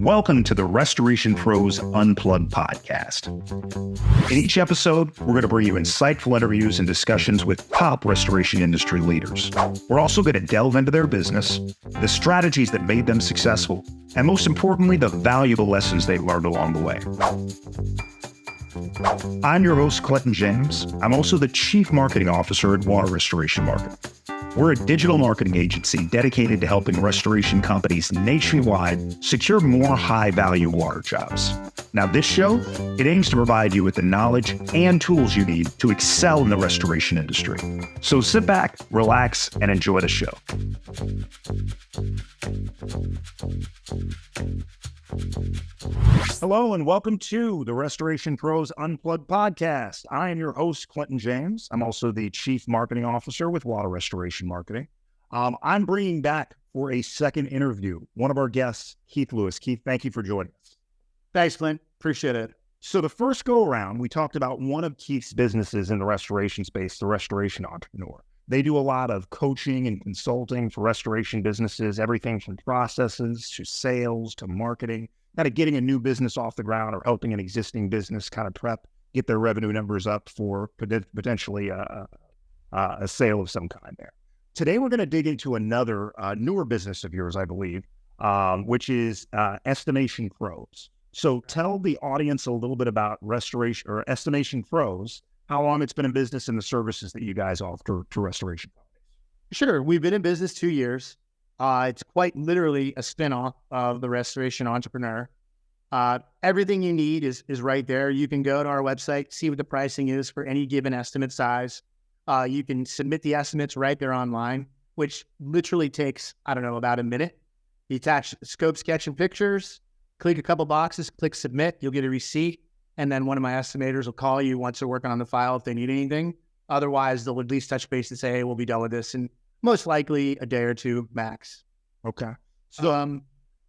Welcome to the Restoration Pros Unplugged Podcast. In each episode, we're going to bring you insightful interviews and discussions with top restoration industry leaders. We're also going to delve into their business, the strategies that made them successful, and most importantly, the valuable lessons they've learned along the way. I'm your host, Clinton James. I'm also the Chief Marketing Officer at Water Restoration Marketing. We're a digital marketing agency dedicated to helping restoration companies nationwide secure more high-value water jobs. Now, this show, it aims to provide you with the knowledge and tools you need to excel in the restoration industry. So sit back, relax, and enjoy the show. Hello, and welcome to the Restoration Pros Unplugged Podcast. I am your host, Clinton James. I'm also the Chief Marketing Officer with Water Restoration Marketing. I'm bringing back for a second interview one of our guests, Keith Lewis. Keith, thank you for joining us. Thanks, Clint. Appreciate it. So the first go around, we talked about one of Keith's businesses in the restoration space, the Restoration Entrepreneur. They do a lot of coaching and consulting for restoration businesses, everything from processes to sales to marketing, kind of getting a new business off the ground or helping an existing business kind of prep, get their revenue numbers up for potentially a sale of some kind there. Today, we're going to dig into another newer business of yours, I believe, which is Estimation Pros. So tell the audience a little bit about Restoration or Estimation Pros, how long it's been in business and the services that you guys offer to restoration companies. Sure. We've been in business 2 years. It's quite literally a spinoff of the Restoration Entrepreneur. Everything you need is right there. You can go to our website, see what the pricing is for any given estimate size. You can submit the estimates right there online, which literally takes, about a minute. You attach scope, sketch, and pictures, click a couple boxes, click submit, you'll get a receipt. And then one of my estimators will call you once they're working on the file if they need anything. Otherwise, they'll at least touch base and say, hey, we'll be done with this in most likely a day or two max. Okay. So,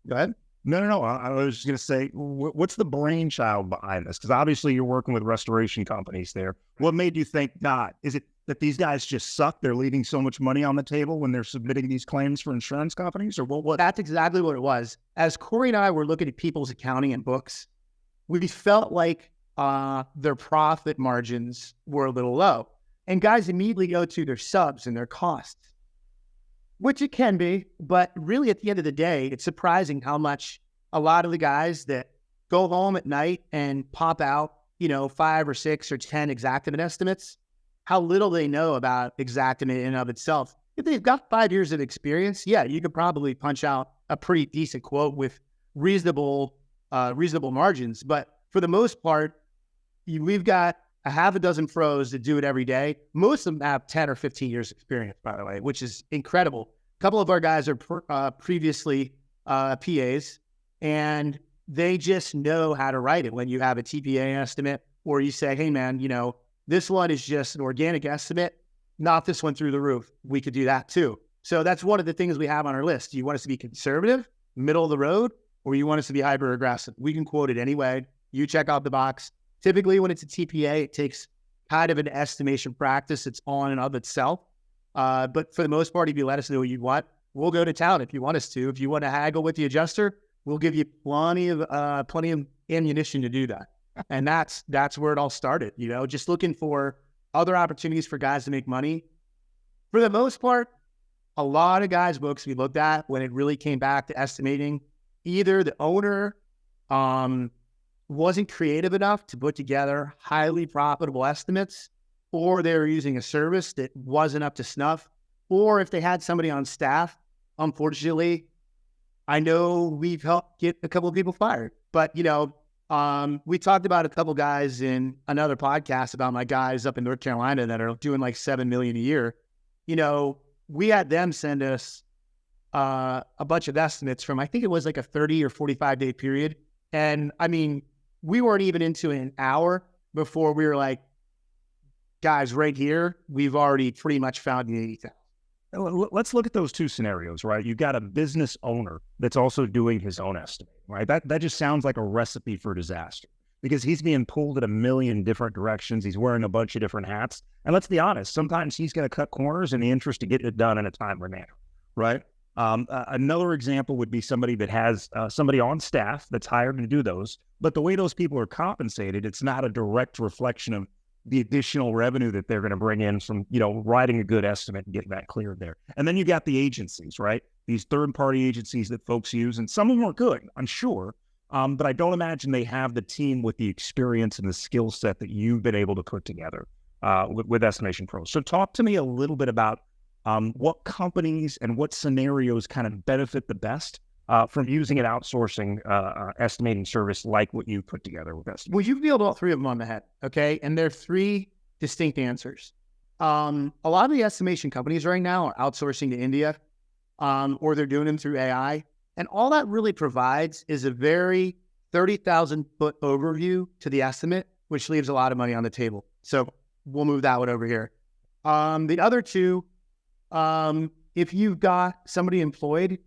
go ahead. No. I was just going to say, what's the brainchild behind this? Because obviously you're working with restoration companies there. What made you think that? Is it that these guys just suck? They're leaving so much money on the table when they're submitting these claims for insurance companies? Or what? That's exactly what it was. As Corey and I were looking at people's accounting and books, we felt like their profit margins were a little low. And guys immediately go to their subs and their costs, which it can be. But really, at the end of the day, it's surprising how much a lot of the guys that go home at night and pop out, 5 or 6 or 10 Xactimate estimates, how little they know about Xactimate in and of itself. If they've got 5 years of experience, yeah, you could probably punch out a pretty decent quote with reasonable margins. But for the most part, we've got a half a dozen pros that do it every day. Most of them have 10 or 15 years experience, by the way, which is incredible. A couple of our guys are previously PAs, and they just know how to write it. When you have a TPA estimate, or you say, hey man, this one is just an organic estimate, not this one through the roof. We could do that too. So that's one of the things we have on our list. Do you want us to be conservative, middle of the road, or you want us to be hyper aggressive? We can quote it anyway. You check out the box. Typically, when it's a TPA, it takes kind of an estimation practice. It's on and of itself. But for the most part, if you let us know what you want, we'll go to town if you want us to. If you want to haggle with the adjuster, we'll give you plenty of ammunition to do that. And that's where it all started. Just looking for other opportunities for guys to make money. For the most part, a lot of guys' books we looked at when it really came back to estimating, either the owner wasn't creative enough to put together highly profitable estimates, or they were using a service that wasn't up to snuff, or if they had somebody on staff, unfortunately, I know we've helped get a couple of people fired. But, we talked about a couple guys in another podcast about my guys up in North Carolina that are doing like $7 million a year. We had them send us a bunch of estimates from, I think it was like a 30 or 45 day period. And I mean, we weren't even into an hour before we were like, guys, right here, we've already pretty much found the 80,000. Let's look at those two scenarios, right? You've got a business owner that's also doing his own estimate, right? That just sounds like a recipe for disaster because he's being pulled in a million different directions. He's wearing a bunch of different hats. And let's be honest, sometimes he's going to cut corners in the interest to get it done in a timely manner, right? Another example would be somebody that has somebody on staff that's hired to do those, but the way those people are compensated, it's not a direct reflection of the additional revenue that they're going to bring in from, writing a good estimate and getting that cleared there. And then you got the agencies, right? These third-party agencies that folks use, and some of them are good, I'm sure, but I don't imagine they have the team with the experience and the skill set that you've been able to put together with Estimation Pros. So talk to me a little bit about what companies and what scenarios kind of benefit the best from using an outsourcing estimating service like what you put together with Estimate. Well, you've nailed all three of them on the head, okay? And they're three distinct answers. A lot of the estimation companies right now are outsourcing to India, or they're doing them through AI. And all that really provides is a very 30,000-foot overview to the estimate, which leaves a lot of money on the table. So we'll move that one over here. The other two, if you've got somebody employed,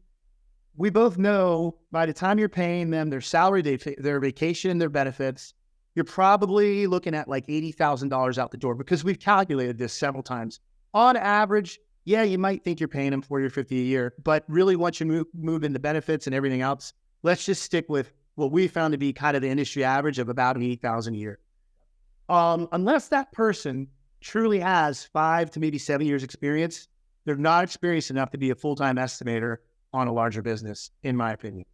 we both know by the time you're paying them their salary, their vacation, their benefits, you're probably looking at like $80,000 out the door, because we've calculated this several times. On average, yeah, you might think you're paying them $40 or $50 a year, but really once you move into benefits and everything else, let's just stick with what we found to be kind of the industry average of about $80,000 a year. Unless that person truly has 5 to maybe 7 years experience, they're not experienced enough to be a full-time estimator on a larger business, in my opinion.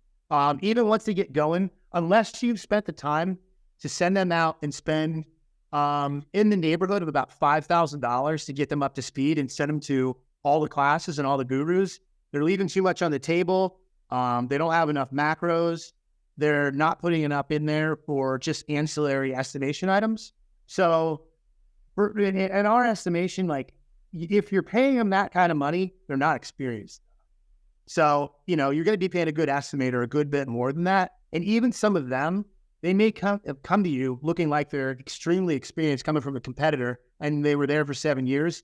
Even once they get going, unless you've spent the time to send them out and spend in the neighborhood of about $5,000 to get them up to speed and send them to all the classes and all the gurus, they're leaving too much on the table. They don't have enough macros. They're not putting enough in there for just ancillary estimation items. So in our estimation, like, if you're paying them that kind of money, they're not experienced. So, you're going to be paying a good estimator a good bit more than that. And even some of them, they may come to you looking like they're extremely experienced, coming from a competitor, and they were there for 7 years.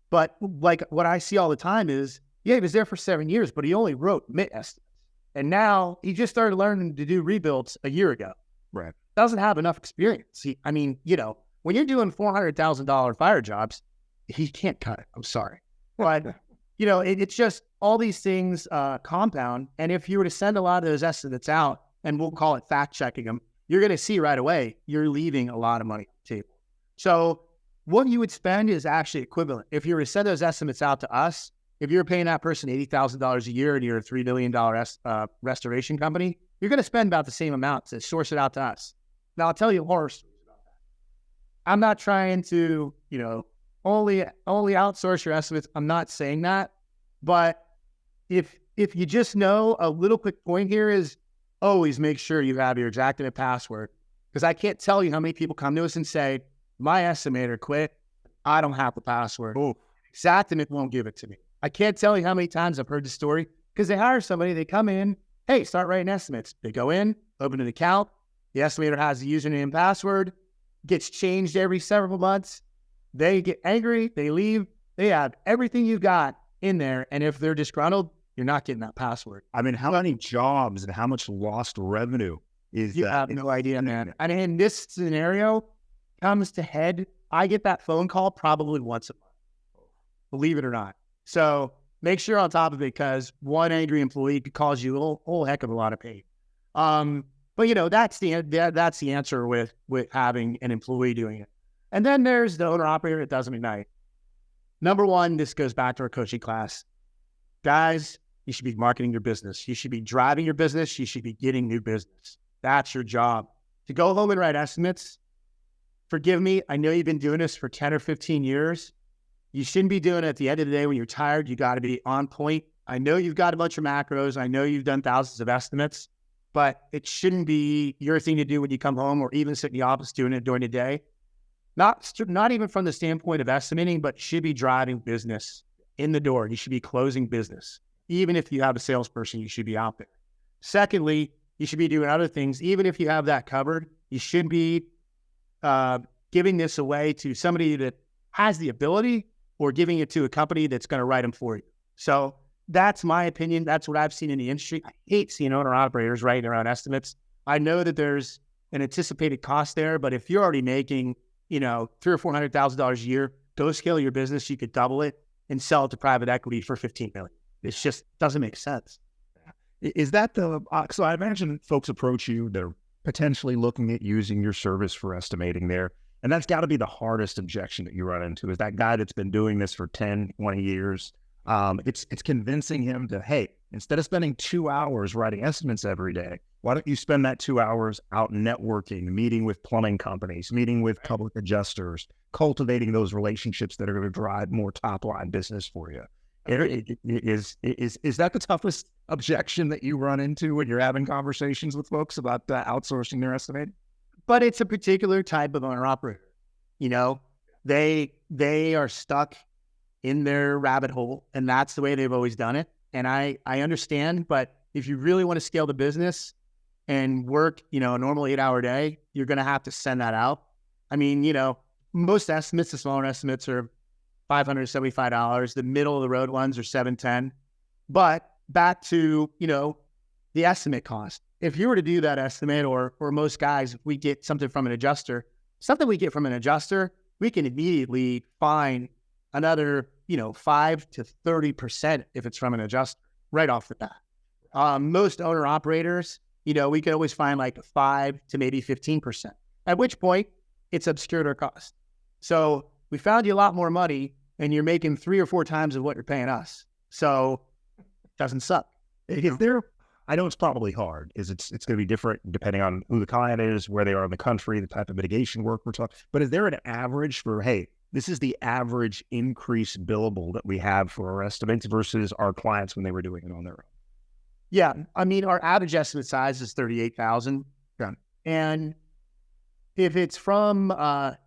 But like what I see all the time is, yeah, he was there for 7 years, but he only wrote MIT estimates. And now he just started learning to do rebuilds a year ago. Right. Doesn't have enough experience. When you're doing $400,000 fire jobs, he can't cut it. I'm sorry. But, it's just all these things compound. And if you were to send a lot of those estimates out, and we'll call it fact checking them, you're going to see right away, you're leaving a lot of money on the table. So what you would spend is actually equivalent. If you were to send those estimates out to us, if you're paying that person $80,000 a year and you're a $3 million restoration company, you're going to spend about the same amount to source it out to us. Now, I'll tell you horror stories about that. I'm not trying to, only outsource your estimates. I'm not saying that. But if you just know, a little quick point here is always make sure you have your Xactimate password. Because I can't tell you how many people come to us and say, my estimator quit. I don't have the password. Oh. Xactimate won't give it to me. I can't tell you how many times I've heard the story, because they hire somebody, they come in, hey, start writing estimates. They go in, open an account. The estimator has the username and password, gets changed every several months. They get angry, they leave, they have everything you've got in there. And if they're disgruntled, you're not getting that password. I mean, how many jobs and how much lost revenue is you that? have no idea, man. And in this scenario comes to head, I get that phone call probably once a month, believe it or not. So make sure you're on top of it, because one angry employee could cause you a whole heck of a lot of pain. But that's the answer with having an employee doing it. And then there's the owner operator that doesn't ignite. Number one, this goes back to our coaching class. Guys, you should be marketing your business. You should be driving your business. You should be getting new business. That's your job. To go home and write estimates, forgive me, I know you've been doing this for 10 or 15 years. You shouldn't be doing it at the end of the day when you're tired. You got to be on point. I know you've got a bunch of macros. I know you've done thousands of estimates, but it shouldn't be your thing to do when you come home, or even sit in the office doing it during the day. Not even from the standpoint of estimating, but should be driving business in the door. You should be closing business. Even if you have a salesperson, you should be out there. Secondly, you should be doing other things. Even if you have that covered, you should be giving this away to somebody that has the ability, or giving it to a company that's going to write them for you. So that's my opinion. That's what I've seen in the industry. I hate seeing owner operators writing their own estimates. I know that there's an anticipated cost there, but if you're already making, $300,000 or $400,000 a year, go scale your business. You could double it and sell it to private equity for $15 million. It just doesn't make sense. Is that so I imagine folks approach you, they're potentially looking at using your service for estimating there. And that's got to be the hardest objection that you run into, is that guy that's been doing this for 10, 20 years. It's convincing him to, hey, instead of spending 2 hours writing estimates every day, why don't you spend that 2 hours out networking, meeting with plumbing companies, meeting with public adjusters, cultivating those relationships that are going to drive more top line business for you? Is that the toughest objection that you run into when you're having conversations with folks about outsourcing their estimating? But it's a particular type of owner operator. You know, they are stuck in their rabbit hole, and that's the way they've always done it. And I understand, but if you really want to scale the business and work, a normal 8-hour day, you're going to have to send that out. I mean, most estimates, the smaller estimates are $575. The middle of the road ones are $710. But back to, the estimate cost. If you were to do that estimate, or most guys, if we get something from an adjuster, we can immediately find another, 5 to 30% if it's from an adjuster right off the bat. Most owner operators, we could always find like 5 to maybe 15%, at which point it's obscured our cost. So we found you a lot more money and you're making 3 or 4 times of what you're paying us. So it doesn't suck. I know it's probably hard, it's going to be different depending on who the client is, where they are in the country, the type of mitigation work we're talking. But is there an average for, hey, this is the average increase billable that we have for our estimates versus our clients when they were doing it on their own? Yeah. I mean, our average estimate size is $38,000. Yeah. And if it's from,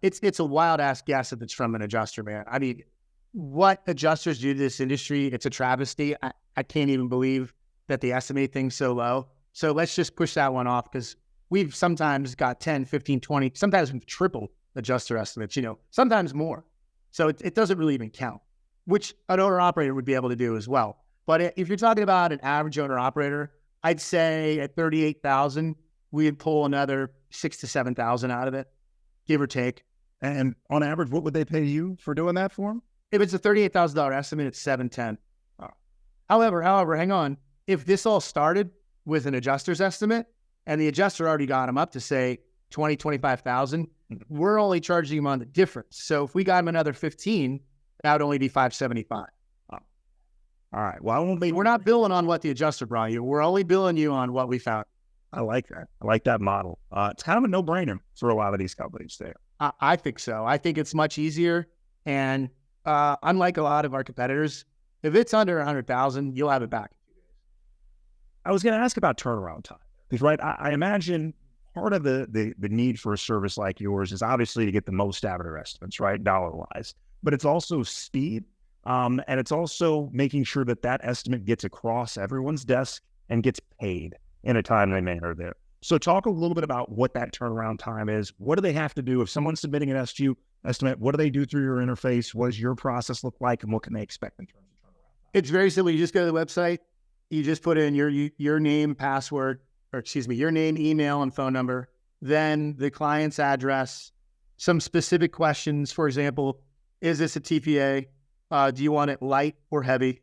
it's a wild ass guess if it's from an adjuster, man. I mean, what adjusters do to this industry, it's a travesty. I can't even believe that they estimate things so low. So let's just push that one off, because we've sometimes got 10, 15, 20, sometimes we've tripled adjuster estimates, sometimes more. So it doesn't really even count, which an owner operator would be able to do as well. But if you're talking about an average owner operator, I'd say at 38,000, we'd pull another 6,000 to 7,000 out of it, give or take. And on average, what would they pay you for doing that for them? If it's a $38,000 estimate, it's $710. Oh. However, hang on. If this all started with an adjuster's estimate and the adjuster already got him up to say 20, 25,000, we're only charging him on the difference. So if we got him another 15, that would only be 575. Oh. All right. Well, we're not billing on what the adjuster brought you. We're only billing you on what we found. I like that. I like that model. It's kind of a no-brainer for a lot of these companies there. I think so. I think it's much easier. And unlike a lot of our competitors, if it's under 100,000, you'll have it back. I was going to ask about turnaround time, because, right, I imagine part of the need for a service like yours is obviously to get the most out of their estimates, right, dollar-wise, but it's also speed, and it's also making sure that estimate gets across everyone's desk and gets paid in a timely manner there. So talk a little bit about what that turnaround time is. What do they have to do if someone's submitting an estimate? What do they do through your interface? What does your process look like, and what can they expect in terms of turnaround time? It's very simple. You just go to the website. You just put in your name, your name, email, and phone number, then the client's address, some specific questions. For example, is this a TPA? Do you want it light or heavy?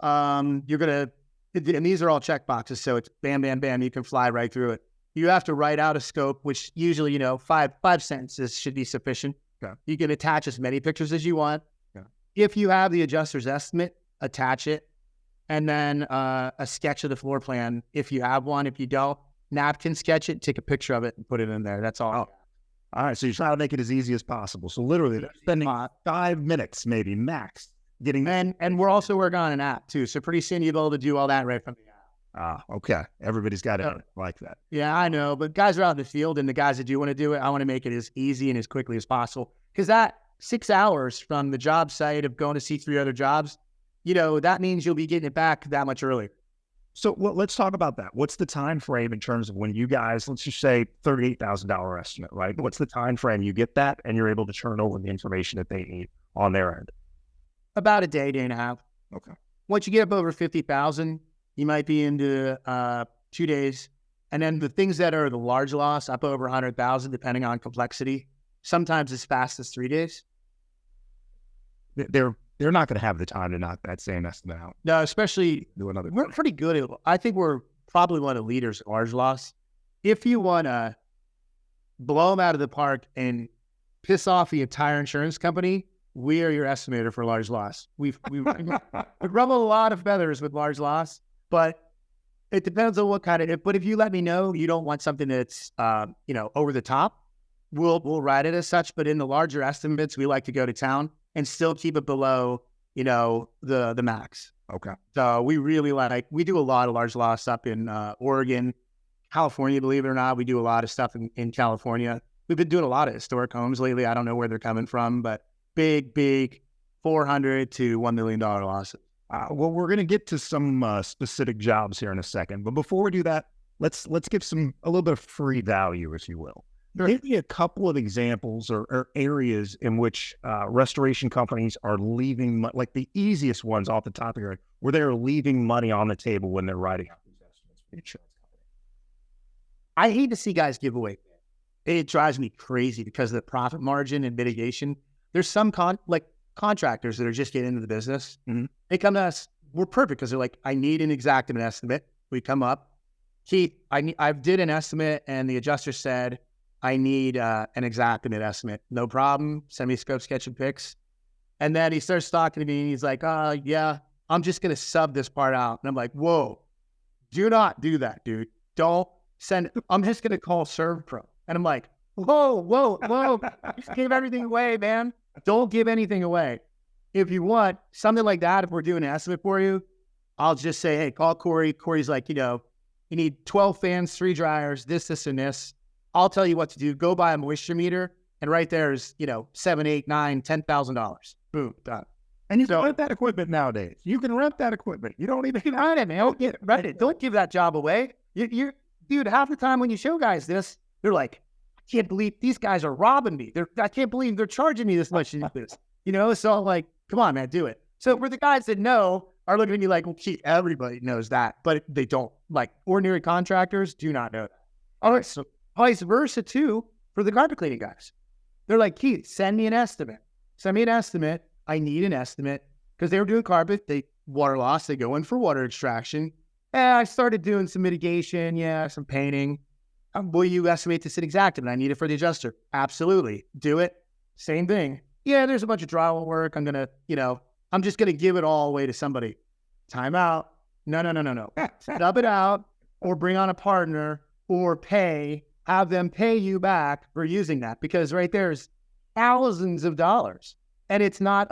And these are all check boxes. So it's bam, bam, bam. You can fly right through it. You have to write out a scope, which usually, five sentences should be sufficient. Okay. You can attach as many pictures as you want. Okay. If you have the adjuster's estimate, attach it. And then a sketch of the floor plan, if you have one. If you don't, napkin sketch it, take a picture of it, and put it in there. That's all. Oh. All right, so you're trying to make it as easy as possible. So literally, spending 5 minutes, maybe max, getting. And we're also working on an app too. So pretty soon you'll be able to do all that right from the app. Okay. Everybody's got it like that. Yeah, I know. But guys are out in the field, and the guys that do want to do it, I want to make it as easy and as quickly as possible. Because that 6 hours from the job site of going to see 3 other jobs, that means you'll be getting it back that much earlier. So let's talk about that. What's the time frame in terms of when you guys, let's just say $38,000 estimate, right? What's the time frame you get that and you're able to turn over the information that they need on their end? About a day and a half. Okay. Once you get up over 50,000, you might be into 2 days. And then the things that are the large loss, up over 100,000, depending on complexity, sometimes as fast as 3 days. They're they're not going to have the time to knock that same estimate out. No, especially Do another. we're pretty good at, I think we're probably one of the leaders in large loss. If you want to blow them out of the park and piss off the entire insurance company, we are your estimator for large loss. We rub a lot of feathers with large loss, but it depends on what kind of, but if you let me know you don't want something that's, over the top, we'll write it as such. But in the larger estimates, we like to go to town and still keep it below, the max. Okay. So we really we do a lot of large loss up in Oregon, California, believe it or not. We do a lot of stuff in California. We've been doing a lot of historic homes lately. I don't know where they're coming from, but big $400 to $1 million losses. Well, we're going to get to some specific jobs here in a second, but before we do that, let's give a little bit of free value, if you will. Sure. Give me a couple of examples or areas in which restoration companies are leaving, like the easiest ones off the top of your head, where they're leaving money on the table when they're writing out these estimates for the insurance company. I hate to see guys give away. It drives me crazy because of the profit margin and mitigation. There's some contractors that are just getting into the business. Mm-hmm. They come to us. We're perfect because they're like, I need an exact estimate. We come up. Keith, I did an estimate and the adjuster said, I need an exact estimate. No problem. Send me a scope, sketch, and pics. And then he starts talking to me and he's like, yeah, I'm just going to sub this part out. And I'm like, whoa, do not do that, dude. Don't send it. I'm just going to call ServPro. And I'm like, whoa. You just gave everything away, man. Don't give anything away. If you want something like that, if we're doing an estimate for you, I'll just say, hey, call Corey. Corey's like, you need 12 fans, 3 dryers, this, and this. I'll tell you what to do. Go buy a moisture meter. And right there is, $7, $8, $9, $10,000. Boom, done. And you can rent that equipment nowadays. You can rent that equipment. You don't even rent it, man. Don't give that job away. Dude, half the time when you show guys this, they're like, I can't believe these guys are robbing me. I can't believe they're charging me this much to do this. So I'm like, come on, man, do it. So for the guys that know are looking at me like, well, gee, everybody knows that, but they don't. Like ordinary contractors do not know that. All right, so vice versa too for the carpet cleaning guys. They're like, Keith, send me an estimate. Send me an estimate. I need an estimate because they were doing carpet. They water loss. They go in for water extraction. I started doing some mitigation. Yeah, some painting. Will you estimate this in exact? And I need it for the adjuster. Absolutely. Do it. Same thing. Yeah, there's a bunch of drywall work. I'm just going to give it all away to somebody. Time out. No. Sub it out or bring on a partner or have them pay you back for using that because right there's thousands of dollars and it's not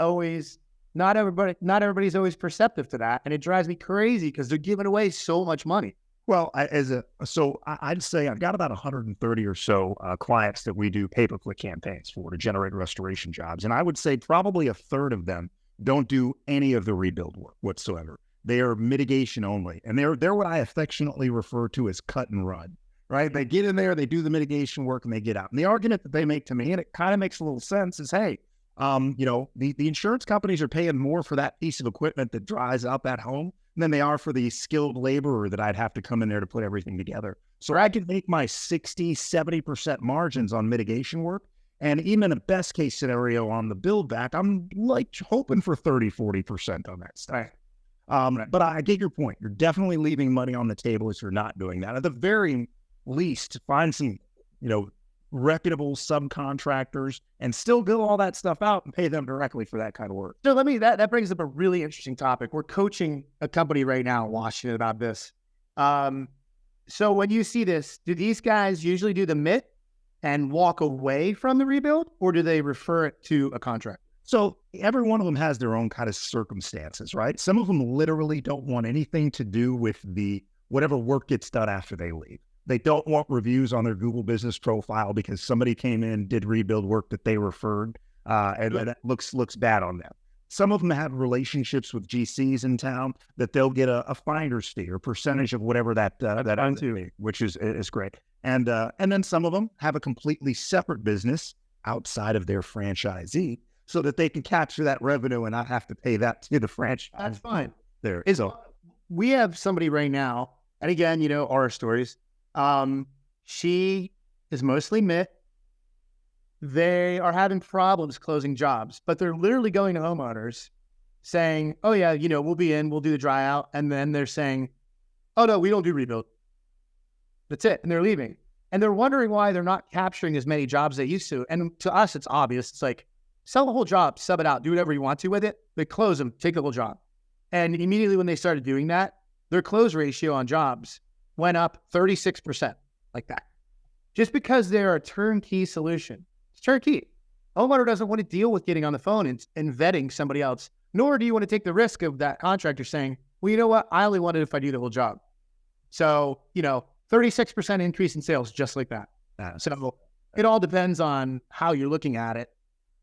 everybody's always perceptive to that. And it drives me crazy because they're giving away so much money. Well, I'd say I've got about 130 or so clients that we do pay-per-click campaigns for to generate restoration jobs. And I would say probably a third of them don't do any of the rebuild work whatsoever. They are mitigation only. And they're what I affectionately refer to as cut and run, right? They get in there, they do the mitigation work, and they get out. And the argument that they make to me, and it kind of makes a little sense, is, hey, the insurance companies are paying more for that piece of equipment that dries up at home than they are for the skilled laborer that I'd have to come in there to put everything together. So I can make my 60, 70% margins on mitigation work. And even in a best case scenario on the build back, I'm like hoping for 30, 40% on that stuff. Right. But I get your point. You're definitely leaving money on the table if you're not doing that. At the very least, find some, reputable subcontractors and still bill all that stuff out and pay them directly for that kind of work. So that brings up a really interesting topic. We're coaching a company right now in Washington about this. So when you see this, do these guys usually do the MIT and walk away from the rebuild, or do they refer it to a contractor? So every one of them has their own kind of circumstances, right? Some of them literally don't want anything to do with whatever work gets done after they leave. They don't want reviews on their Google business profile because somebody came in, did rebuild work that they referred, and that looks bad on them. Some of them have relationships with GCs in town that they'll get a finder's fee or percentage of whatever that ends, which is great. And then some of them have a completely separate business outside of their franchisee so that they can capture that revenue and not have to pay that to the franchise. That's fine. We have somebody right now, and again, horror stories. She is mostly MIT. They are having problems closing jobs, but they're literally going to homeowners saying, oh yeah, we'll be in, we'll do the dry out. And then they're saying, oh no, we don't do rebuild. That's it. And they're leaving. And they're wondering why they're not capturing as many jobs they used to. And to us, it's obvious. It's like, sell the whole job, sub it out, do whatever you want to with it, but close them, take the whole job. And immediately when they started doing that, their close ratio on jobs went up 36%, like that. Just because they're a turnkey solution. It's turnkey. Homeowner doesn't want to deal with getting on the phone and vetting somebody else, nor do you want to take the risk of that contractor saying, well, you know what? I only want it if I do the whole job. So, 36% increase in sales, just like that. So it all depends on how you're looking at it.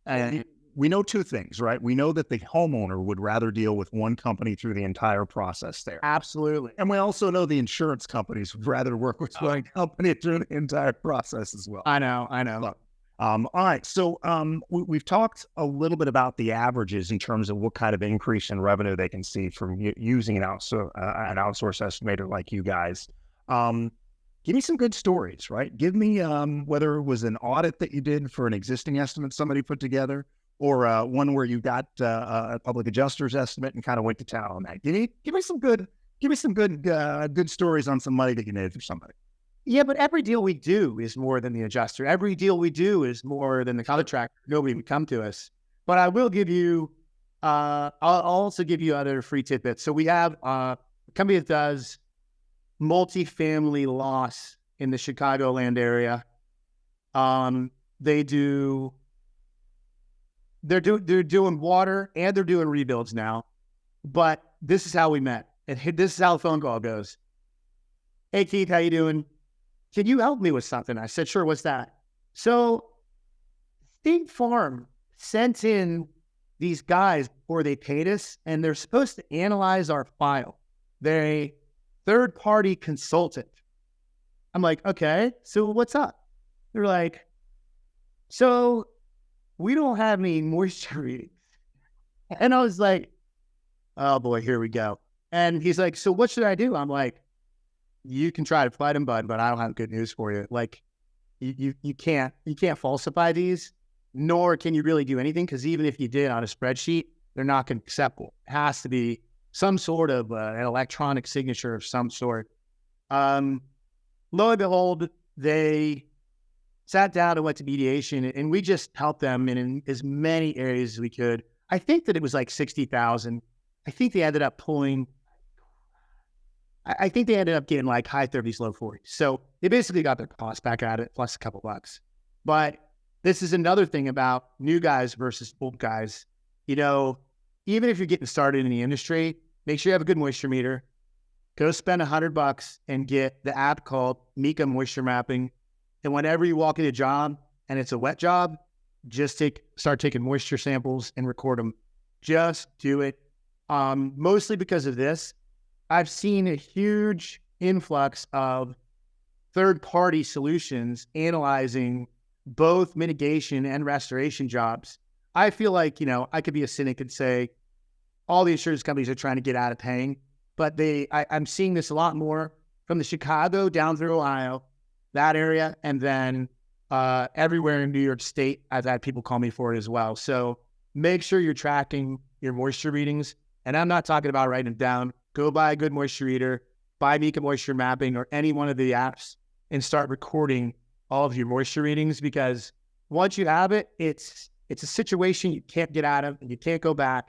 And we know two things, right? We know that the homeowner would rather deal with one company through the entire process there. Absolutely. And we also know the insurance companies would rather work with one company through the entire process as well. I know. Look, all right. So we've talked a little bit about the averages in terms of what kind of increase in revenue they can see from using an outsource estimator like you guys. Give me some good stories, right? Give me whether it was an audit that you did for an existing estimate somebody put together, or one where you got a public adjuster's estimate and kind of went to town on that. Give me some good stories on some money that you made for somebody. Yeah, but every deal we do is more than the adjuster. Every deal we do is more than the contractor. Nobody would come to us. But I will give you, I'll also give you other free tidbits. So we have a company that does multifamily loss in the Chicagoland area. They're doing water and they're doing rebuilds now. But this is how we met. And this is how the phone call goes. Hey Keith, how you doing? Can you help me with something? I said, sure, what's that? So State Farm sent in these guys before they paid us, and they're supposed to analyze our file. They're a third-party consultant. I'm like, okay, so what's up? They're like, so we don't have any moisture readings. And I was like, oh boy, here we go. And he's like, so what should I do? I'm like, you can try to fight them, bud, but I don't have good news for you. Like, you can't falsify these, nor can you really do anything, because even if you did on a spreadsheet, they're not going to accept it. It has to be some sort of an electronic signature of some sort. Lo and behold, they sat down and went to mediation, and we just helped them in as many areas as we could. I think that it was like $60,000. I think they ended up getting like high 30s, low 40s. So they basically got their cost back at it, plus a couple bucks. But this is another thing about new guys versus old guys. Even if you're getting started in the industry, make sure you have a good moisture meter. Go spend $100 and get the app called Mika Moisture Mapping. And whenever you walk into a job and it's a wet job, just start taking moisture samples and record them. Just do it. Mostly because of this, I've seen a huge influx of third-party solutions analyzing both mitigation and restoration jobs. I feel like, I could be a cynic and say all the insurance companies are trying to get out of paying, but I'm seeing this a lot more from the Chicago down through Ohio, that area, and then everywhere in New York State. I've had people call me for it as well. So make sure you're tracking your moisture readings. And I'm not talking about writing them down. Go buy a good moisture reader, buy Mika Moisture Mapping or any one of the apps, and start recording all of your moisture readings, because once you have it, it's a situation you can't get out of, and you can't go back.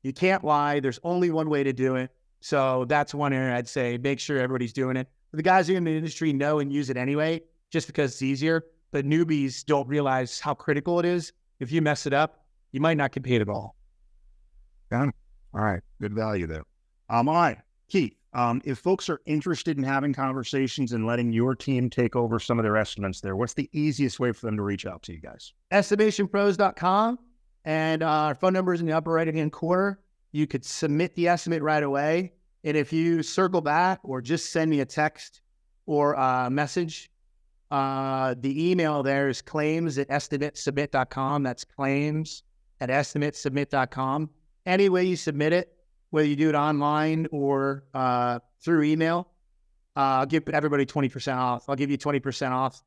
You can't lie. There's only one way to do it. So that's one area I'd say make sure everybody's doing it. The guys who are in the industry know and use it anyway, just because it's easier. But newbies don't realize how critical it is. If you mess it up, you might not get paid at all. Yeah. All right. Good value there. All right, Keith, if folks are interested in having conversations and letting your team take over some of their estimates there, what's the easiest way for them to reach out to you guys? estimationpros.com, and our phone number is in the upper right-hand corner. You could submit the estimate right away. And if you circle back or just send me a text or a message, the email there is claims@estimatesubmit.com. That's claims@estimatesubmit.com. Any way you submit it, whether you do it online or through email, I'll give everybody 20% off. I'll give you 20% off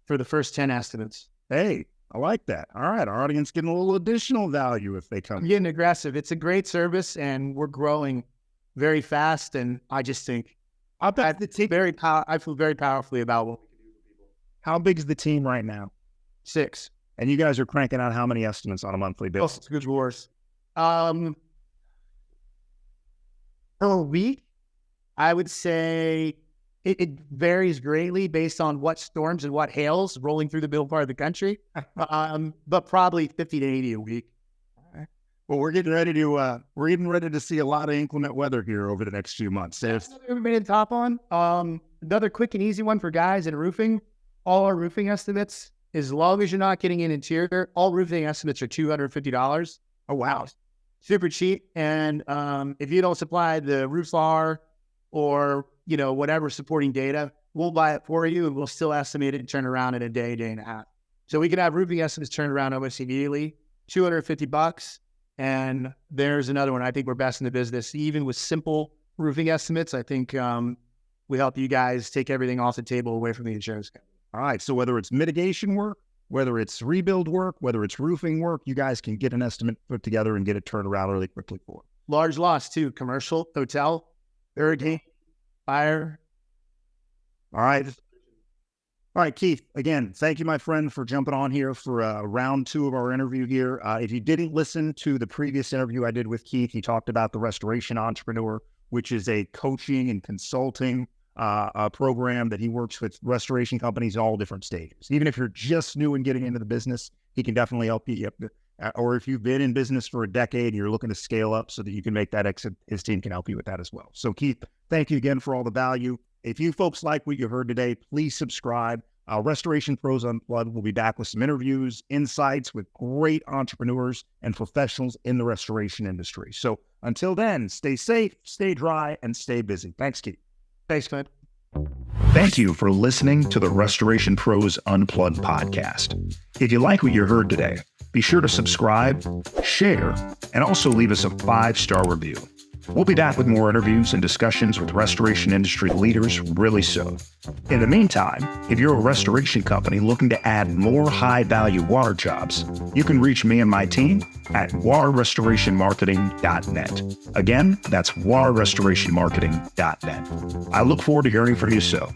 for the first 10 estimates. Hey, I like that. All right. Our audience getting a little additional value if they come. I'm getting aggressive. It's a great service and we're growing very fast. And I just think I feel very powerfully about what we can do for people. How big is the team right now? 6. And you guys are cranking out how many estimates on a monthly basis? It's good worse. Per week, I would say it varies greatly based on what storms and what hails rolling through the middle part of the country. But probably 50 to 80 a week. Well, we're getting ready to see a lot of inclement weather here over the next few months. Everybody to top on. Another quick and easy one for guys in roofing. All our roofing estimates, as long as you're not getting an interior, all roofing estimates are $250. Oh, wow. Super cheap. And if you don't supply the roof slar or, whatever supporting data, we'll buy it for you and we'll still estimate it and turn around in a day and a half. So we can have roofing estimates turned around almost immediately, $250. And there's another one. I think we're best in the business. Even with simple roofing estimates, I think we help you guys take everything off the table away from the insurance company. All right. So whether it's mitigation work, whether it's rebuild work, whether it's roofing work, you guys can get an estimate put together and get it turned around really quickly for it. Large loss too. Commercial, hotel, hurricane, fire. All right. All right, Keith, again, thank you, my friend, for jumping on here for round 2 of our interview here. If you didn't listen to the previous interview I did with Keith, he talked about the Restoration Entrepreneur, which is a coaching and consulting program that he works with restoration companies in all different stages. Even if you're just new and getting into the business, he can definitely help you. Or if you've been in business for a decade and you're looking to scale up so that you can make that exit, his team can help you with that as well. So Keith, thank you again for all the value. If you folks like what you heard today, please subscribe. Restoration Pros Unplugged will be back with some interviews, insights with great entrepreneurs and professionals in the restoration industry. So until then, stay safe, stay dry, and stay busy. Thanks, Keith. Thanks, Clint. Thank you for listening to the Restoration Pros Unplugged podcast. If you like what you heard today, be sure to subscribe, share, and also leave us a 5-star review. We'll be back with more interviews and discussions with restoration industry leaders really soon. In the meantime, if you're a restoration company looking to add more high-value water jobs, you can reach me and my team at waterrestorationmarketing.net. Again, that's waterrestorationmarketing.net. I look forward to hearing from you soon.